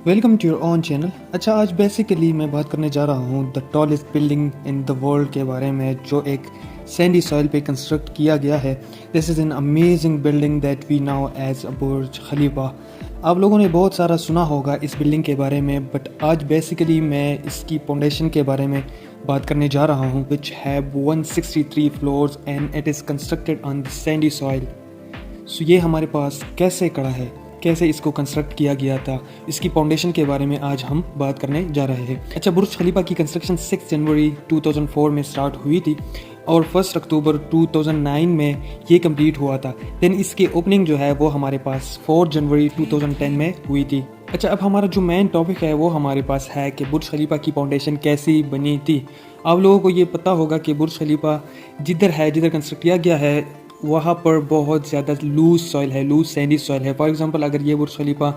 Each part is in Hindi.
Welcome to your own channel. अच्छा, आज बेसिकली मैं बात करने जा रहा हूँ the tallest building in the world के बारे में, जो एक सैंडी सॉइल पे कंस्ट्रक्ट किया गया है। This is an amazing building that we now as Burj Khalifa. आप लोगों ने बहुत सारा सुना होगा इस बिल्डिंग के बारे में, बट आज बेसिकली मैं इसकी फाउंडेशन के बारे में बात करने जा रहा हूँ, which have 163 floors and it is constructed on the sandy soil. So ये हमारे पास कैसे खड़ा है, कैसे इसको कंस्ट्रक्ट किया गया था, इसकी फाउंडेशन के बारे में आज हम बात करने जा रहे हैं। अच्छा, बुर्ज खलीफा की कंस्ट्रक्शन 6 जनवरी 2004 में स्टार्ट हुई थी और 1 अक्टूबर 2009 में ये कंप्लीट हुआ था। देन इसकी ओपनिंग जो है वो हमारे पास 4 जनवरी 2010 में हुई थी। अच्छा, अब हमारा जो मेन टॉपिक है वो हमारे पास है कि बुर्ज खलीफा की फाउंडेशन कैसी बनी थी। आप लोगों को ये पता होगा कि बुर्ज खलीफा जिधर कंस्ट्रक्ट किया गया है वहाँ पर बहुत ज़्यादा लूज सॉइल है, लूज सैंडी सॉइल है। फॉर एग्जांपल, अगर ये बुर्ज खलीफा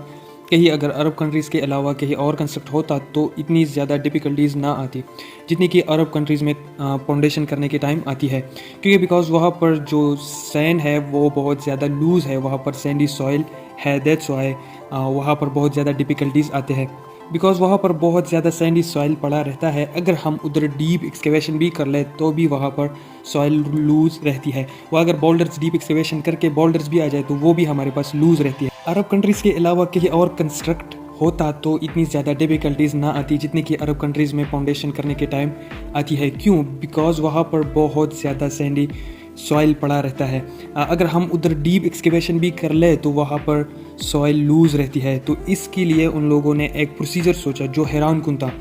कहीं अगर अरब कंट्रीज़ के अलावा कहीं और कंस्ट्रक्ट होता तो इतनी ज़्यादा डिफ़िकल्टीज़ ना आती जितनी कि अरब कंट्रीज़ में फाउंडेशन करने के टाइम आती है, क्योंकि बिकॉज वहाँ पर जो सैंड है वो बहुत ज़्यादा लूज़ है, वहाँ पर सैंडी सॉइल है। दैट्स वाई वहाँ पर बहुत ज़्यादा डिफ़िकल्टीज़ आते हैं, बिकॉज वहाँ पर बहुत ज़्यादा सैंडी सॉइल पड़ा रहता है। अगर हम उधर डीप एक्सकेवेशन भी कर ले तो भी वहाँ पर सॉइल लूज रहती है। वो अगर बोल्डर्स डीप एक्सकेवेशन करके बोल्डर्स भी आ जाए तो वो भी हमारे पास लूज रहती है। अरब कंट्रीज़ के अलावा कहीं और कंस्ट्रक्ट होता तो इतनी ज़्यादा डिफ़िकल्टीज़ ना आती जितनी कि अरब कंट्रीज़ में फाउंडेशन करने के टाइम आती है। क्यों? बिकॉज वहाँ पर बहुत ज़्यादा सैंडी सॉइल पड़ा रहता है। अगर हम उधर डीप एक्सकेवेशन भी कर ले तो वहाँ पर सॉइल लूज रहती है। तो इसके लिए उन लोगों ने एक प्रोसीजर सोचा जो हैरान कुन था।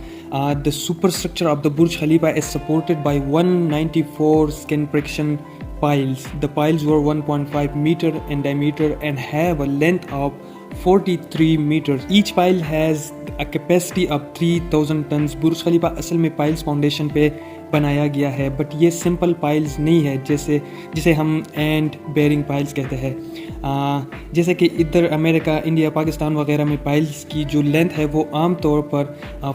The super structure of the Burj Khalifa is supported by 194 skin friction piles. The piles were 1.5 meter in diameter and have a length of 43 meters. Each pile has a capacity of 3000 tons. बुर्ज खलीफा असल में पाइल्स फाउंडेशन पे बनाया गया है, बट ये सिंपल पाइल्स नहीं है जिसे हम एंड बेरिंग पाइल्स कहते हैं। जैसे कि इधर अमेरिका, इंडिया, पाकिस्तान वगैरह में पाइल्स की जो लेंथ है वो आम तौर पर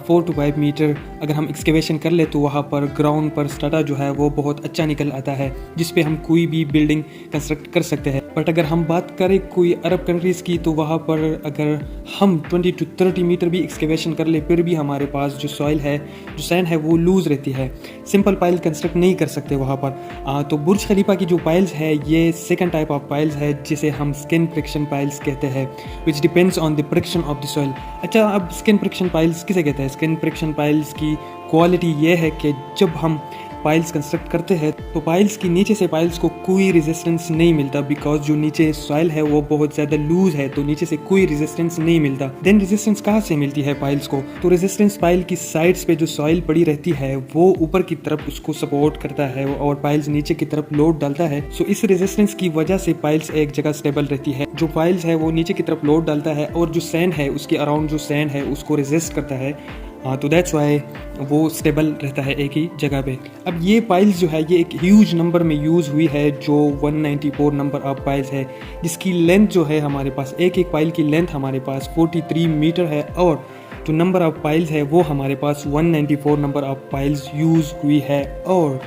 4 to 5 मीटर अगर हम एक्सकेवेशन कर ले तो वहाँ पर ग्राउंड पर स्टाटा जो है वो बहुत अच्छा निकल आता है, जिस पे हम कोई भी बिल्डिंग कंस्ट्रक्ट कर सकते हैं। बट अगर हम बात करें कोई अरब कंट्रीज़ की तो वहाँ पर अगर हम 20 to 30 मीटर भी एक्सकेवेशन कर ले फिर भी हमारे पास जो सॉइल है, जो सैंड है वो लूज़ रहती है। सिंपल पाइल कंस्ट्रक्ट नहीं कर सकते वहाँ पर। तो बुर्ज खलीफा की जो पाइल्स है ये सेकंड टाइप ऑफ पाइल्स है जिसे हम स्किन फ्रिक्शन पाइल्स कहते हैं, which depends on the friction of the soil. अच्छा, अब स्किन फ्रिक्शन पाइल्स किसे कहते हैं? स्किन फ्रिक्शन पाइल्स की क्वालिटी ये है कि जब हम पाइल्स कंस्ट्रक्ट करते हैं तो पाइल्स की नीचे से पाइल्स को कोई रेजिस्टेंस नहीं मिलता, बिकॉज जो नीचे सॉइल है वो बहुत ज़्यादा लूज है, तो नीचे से कोई रेजिस्टेंस नहीं मिलता। देन रेजिस्टेंस कहाँ से मिलती है पाइल्स को? तो रेजिस्टेंस पाइल की साइड्स पे जो सॉइल पड़ी रहती है वो ऊपर की तरफ उसको सपोर्ट करता है और पाइल्स नीचे की तरफ लोड डालता है। सो इस रेजिस्टेंस की वजह से पाइल्स एक जगह स्टेबल रहती है। जो पाइल्स है वो नीचे की तरफ लोड डालता है और जो सैंड है उसके अराउंड जो सैंड है उसको रेजिस्ट करता है। तो दैट्स वाई वो स्टेबल रहता है एक ही जगह पे। अब ये पाइल्स जो है ये एक ह्यूज नंबर में यूज़ हुई है, जो 194 नंबर ऑफ पाइल्स है, जिसकी लेंथ जो है हमारे पास एक पाइल की लेंथ हमारे पास 43 मीटर है और जो नंबर ऑफ पाइल्स है वो हमारे पास 194 नंबर ऑफ पाइल्स यूज़ हुई है और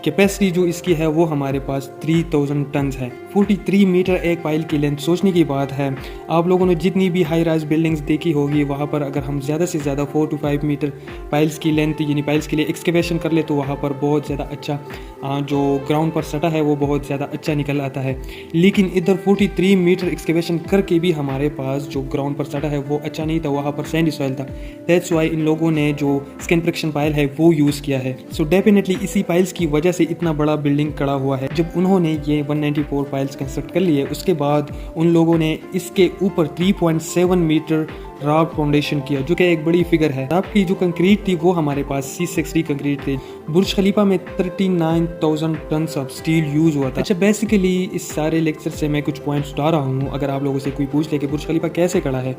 कैपेसिटी जो इसकी है वो हमारे पास 3000 टन्स है। 43 मीटर एक पाइल की लेंथ, सोचने की बात है। आप लोगों ने जितनी भी हाई राइज बिल्डिंग्स देखी होगी वहाँ पर अगर हम ज़्यादा से ज़्यादा 4 to 5 मीटर पाइल्स की लेंथ यानी पाइल्स के लिए एक्सकेवेशन कर ले तो वहाँ पर बहुत ज़्यादा अच्छा जो ग्राउंड पर सटा है वो बहुत ज़्यादा अच्छा निकल आता है। लेकिन इधर 43 मीटर एक्सकेवेशन करके भी हमारे पास जो ग्राउंड पर सटा है वो अच्छा नहीं था, वहाँ पर सैंडी सॉइल था। दैट्स वाई इन लोगों ने जो स्किन फ्रिक्शन पाइल है वो यूज़ किया है। सो डेफिनेटली इसी पाइल्स की वजह से इतना बड़ा बिल्डिंग खड़ा हुआ है। जब उन्होंने ये 194 पाइल्स कंस्ट्रक्ट कर लिए उसके बाद उन लोगों ने इसके ऊपर 3.7 मीटर राफ्ट फाउंडेशन किया, जो कि एक बड़ी फिगर है। राफ्ट की जो कंक्रीट थी वो हमारे पास C60 कंक्रीट थी। बुर्ज खलीफा में 39,000 टन ऑफ स्टील यूज हुआ था। अच्छा, बेसिकली इस सारे लेक्चर से मैं कुछ पॉइंट्स उठा रहा हूँ। अगर आप लोगों से कोई पूछ ले कि बुर्ज खलीफा कैसे खड़ा है,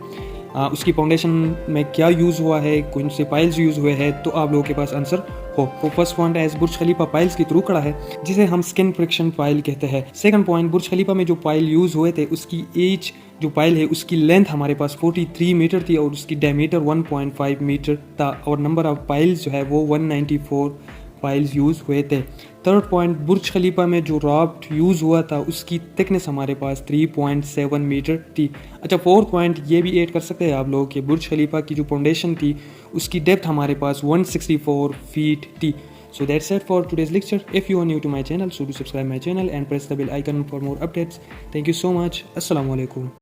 उसकी फाउंडेशन में क्या यूज़ हुआ है, कौन से पाइल्स यूज़ हुए हैं, तो आप लोगों के पास आंसर हो। तो फर्स्ट पॉइंट है बुर्ज खलीफा पाइल्स के थ्रू खड़ा है, जिसे हम स्किन फ्रिक्शन पाइल कहते हैं। सेकंड पॉइंट, बुर्ज खलीफा में जो पाइल यूज़ हुए थे उसकी एज जो पाइल है उसकी लेंथ हमारे पास 43 मीटर थी और उसकी डायमीटर 1.5 मीटर था और नंबर ऑफ पाइल्स जो है वो 194 पाइल्स यूज़ हुए थे। थर्ड पॉइंट, बुर्ज खलीफा में जो राफ्ट यूज़ हुआ था उसकी थिकनेस हमारे पास 3.7 मीटर थी। अच्छा, फोर्थ पॉइंट ये भी ऐड कर सकते हैं आप लोग कि बुर्ज खलीफा की जो फाउंडेशन थी उसकी डेप्थ हमारे पास 164 फीट थी। So that's it for today's lecture. If you are new to my channel, so do subscribe my channel and press the bell icon for more updates. Thank you so much. Assalamu alaikum.